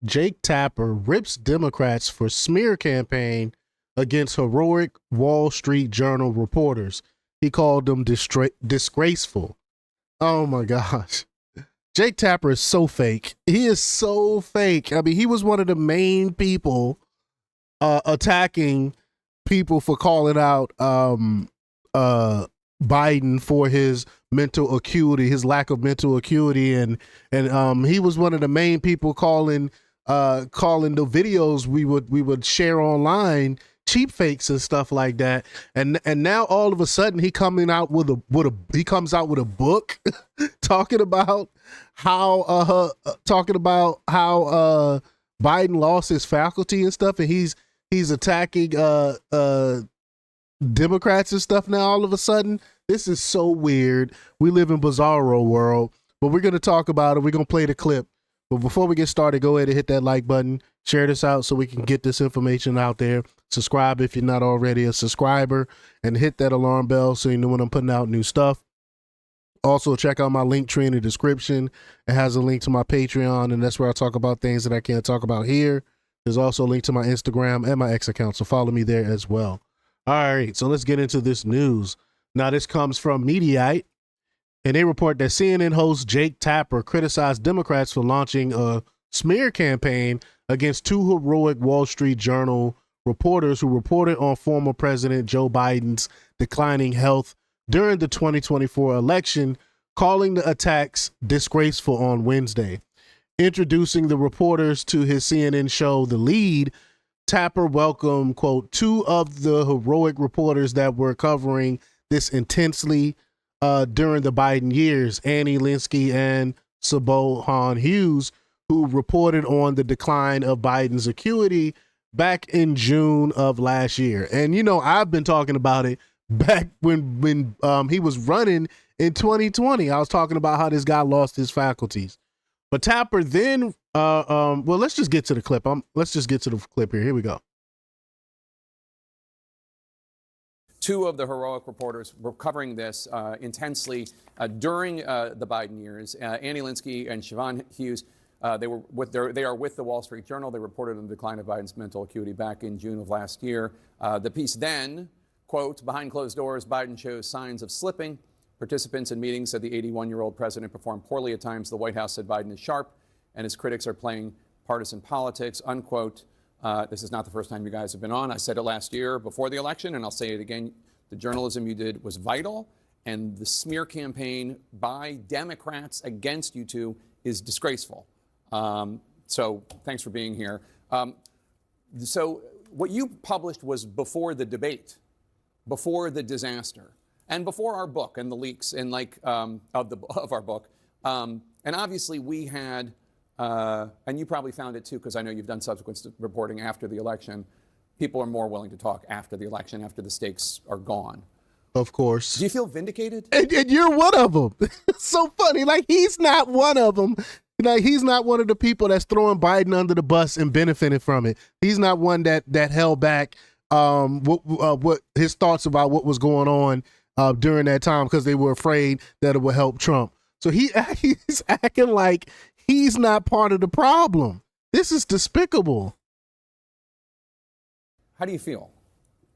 Jake Tapper rips Democrats for smear campaign against heroic Wall Street Journal reporters. He called them disgraceful. Oh my gosh. Jake Tapper is so fake. He is so fake. I mean, he was one of the main people attacking people for calling out Biden for his mental acuity, his lack of mental acuity, and he was one of the main people calling the videos we would share online cheap fakes and stuff like that. And now all of a sudden he comes out with a book talking about how Biden lost his faculty and stuff, and he's attacking Democrats and stuff now all of a sudden. This is so weird. We live in bizarro world, but we're going to talk about it. We're going to play the clip. But before we get started, go ahead and hit that like button. Share this out so we can get this information out there. Subscribe if you're not already a subscriber, and hit that alarm bell so you know when I'm putting out new stuff. Also, check out my link tree in the description. It has a link to my Patreon, and that's where I talk about things that I can't talk about here. There's also a link to my Instagram and my X account, so follow me there as well. All right, so let's get into this news. Now, this comes from Mediaite, and they report that CNN host Jake Tapper criticized Democrats for launching a smear campaign against two heroic Wall Street Journal reporters who reported on former President Joe Biden's declining health during the 2024 election, calling the attacks disgraceful on Wednesday. Introducing the reporters to his CNN show, The Lead, Tapper welcomed, quote, two of the heroic reporters that were covering this intensely during the Biden years, Annie Linsky and Sabohan Hughes, who reported on the decline of Biden's acuity back in June of last year. And, you know, I've been talking about it back when he was running in 2020. I was talking about how this guy lost his faculties. But Tapper then, well, let's just get to the clip. Let's just get to the clip here. Here we go. Two of the heroic reporters were covering this intensely during the Biden years. Annie Linsky and Siobhan Hughes, they are with the Wall Street Journal. They reported on the decline of Biden's mental acuity back in June of last year. The piece then, quote, behind closed doors, Biden shows signs of slipping. Participants in meetings said the 81-year-old president performed poorly at times. The White House said Biden is sharp and his critics are playing partisan politics, unquote. This is not the first time you guys have been on. I said it last year before the election, and I'll say it again. The journalism you did was vital, and the smear campaign by Democrats against you two is disgraceful. So thanks for being here. So what you published was before the debate, before the disaster, and before our book and the leaks and of our book. And obviously we had, and you probably found it too, because I know you've done subsequent reporting after the election. People are more willing to talk after the election, after the stakes are gone. Of course. Do you feel vindicated? And you're one of them. It's so funny. Like, he's not one of them. Like, he's not one of the people that's throwing Biden under the bus and benefiting from it. He's not one that held back what his thoughts about what was going on during that time because they were afraid that it would help Trump. So he's acting like he's not part of the problem. This is despicable. How do you feel?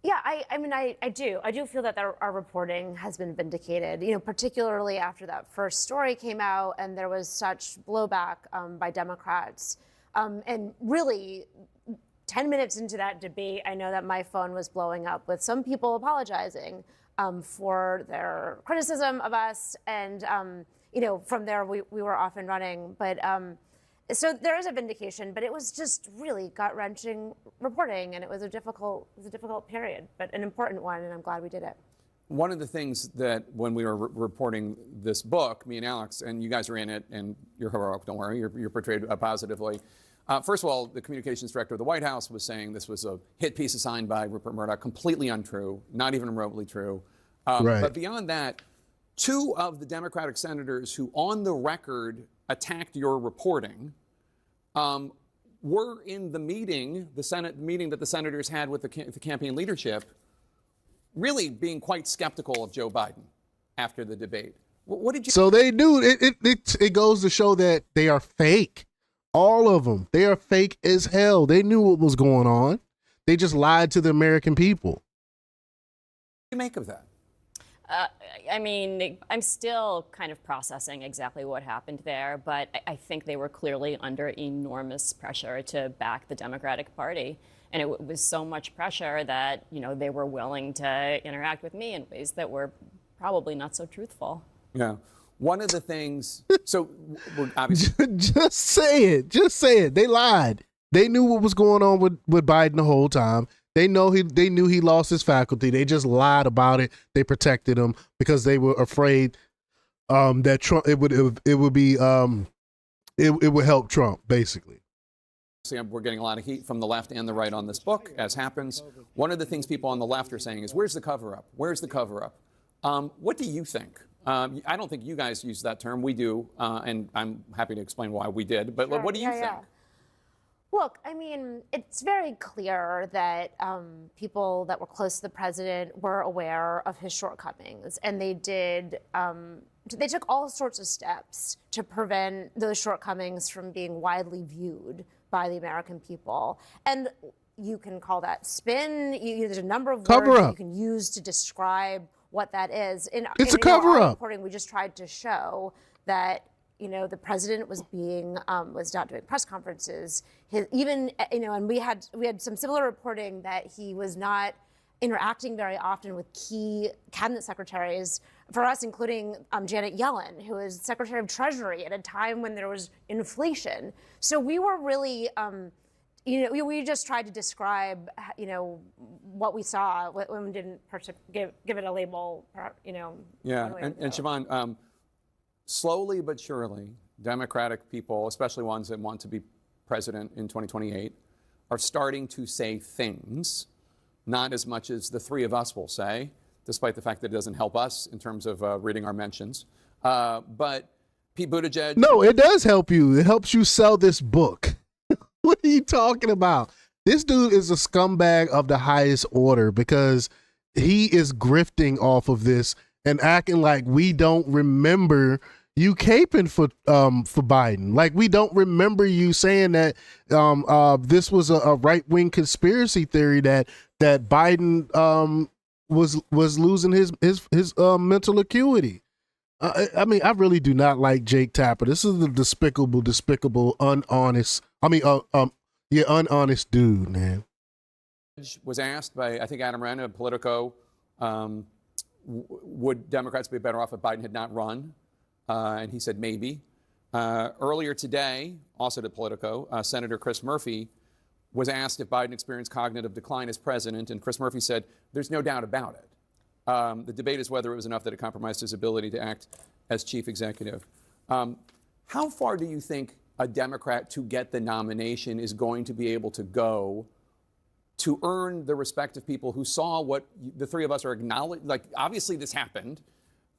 Yeah, I mean, I do. I do feel that our reporting has been vindicated, you know, particularly after that first story came out and there was such blowback by Democrats. And really, 10 minutes into that debate, I know that my phone was blowing up with some people apologizing for their criticism of us. And, you know, from there, we were off and running. But so there is a vindication, but it was just really gut-wrenching reporting, and it was a difficult period, but an important one, and I'm glad we did it. One of the things that when we were reporting this book, me and Alex, and you guys are in it, and you're heroic, don't worry, you're portrayed positively. First of all, the communications director of the White House was saying this was a hit piece assigned by Rupert Murdoch, completely untrue, not even remotely true. Right. But beyond that, two of the Democratic senators who on the record attacked your reporting were in the meeting, the Senate meeting that the senators had with the campaign leadership, really being quite skeptical of Joe Biden after the debate. What did you? So they do. It goes to show that they are fake. All of them. They are fake as hell. They knew what was going on. They just lied to the American people. What do you make of that? I mean, I'm still kind of processing exactly what happened there, but I think they were clearly under enormous pressure to back the Democratic Party. And it was so much pressure that, you know, they were willing to interact with me in ways that were probably not so truthful. Yeah. One of the things, so we're obviously. Just say it. Just say it. They lied. They knew what was going on with Biden the whole time. They knew he lost his faculty. They just lied about it. They protected him because they were afraid that Trump it would help Trump, basically. We're getting a lot of heat from the left and the right on this book, as happens. One of the things people on the left are saying is, where's the cover-up? Where's the cover-up? What do you think? I don't think you guys use that term. We do, and I'm happy to explain why we did. But Sure. what do you think? Yeah. Look, I mean, it's very clear that people that were close to the president were aware of his shortcomings, and they did. They took all sorts of steps to prevent those shortcomings from being widely viewed by the American people. And you can call that spin. There's a number of words that you can use to describe what that is. It's a cover-up. Reporting, we just tried to show that, you know, the president was not doing press conferences. And we had some similar reporting that he was not interacting very often with key cabinet secretaries, for us, including Janet Yellen, who was Secretary of Treasury at a time when there was inflation. So we were really, we just tried to describe, what we saw. Women didn't give it a label, Yeah, and Siobhan, slowly but surely, Democratic people, especially ones that want to be president in 2028, are starting to say things, not as much as the three of us will say, despite the fact that it doesn't help us in terms of reading our mentions. But Pete Buttigieg. No, it does help you. It helps you sell this book. What are you talking about? This dude is a scumbag of the highest order because he is grifting off of this and acting like we don't remember you caping for Biden. Like we don't remember you saying that this was a right-wing conspiracy theory that Biden was losing his mental acuity. I mean, I really do not like Jake Tapper. This is a despicable, unhonest dude, man. Was asked by, I think, Adam Wren of Politico, would Democrats be better off if Biden had not run? And he said maybe. Earlier today, also to Politico, Senator Chris Murphy was asked if Biden experienced cognitive decline as president, and Chris Murphy said, there's no doubt about it. The debate is whether it was enough that it compromised his ability to act as chief executive. How far do you think a Democrat to get the nomination is going to be able to go to earn the respect of people who saw what the three of us are acknowledging? Like, obviously this happened,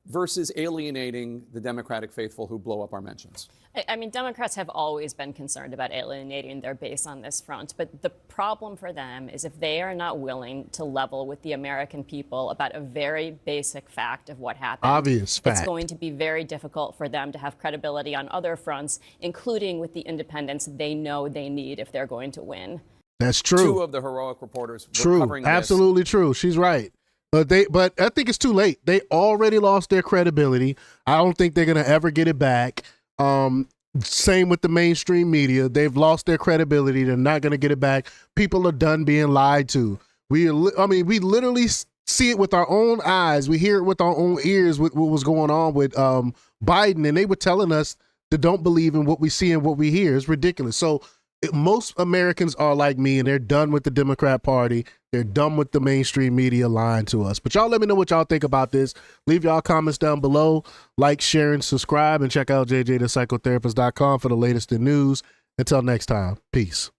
versus alienating the Democratic faithful who blow up our mentions? I mean, Democrats have always been concerned about alienating their base on this front. But the problem for them is if they are not willing to level with the American people about a very basic fact of what happened, obvious fact, it's going to be very difficult for them to have credibility on other fronts, including with the independence they know they need if they're going to win. That's true. Two of the heroic reporters were covering this. Absolutely true. She's right. But I think it's too late. They already lost their credibility. I don't think they're going to ever get it back. Same with the mainstream media. They've lost their credibility. They're not going to get it back. People are done being lied to. We literally see it with our own eyes. We hear it with our own ears with what was going on with Biden. And they were telling us to don't believe in what we see and what we hear. It's ridiculous. So most Americans are like me, and they're done with the Democrat Party. They're done with the mainstream media lying to us. But y'all let me know what y'all think about this. Leave y'all comments down below. Like, share, and subscribe. And check out jjthepsychotherapist.com for the latest in news. Until next time, peace.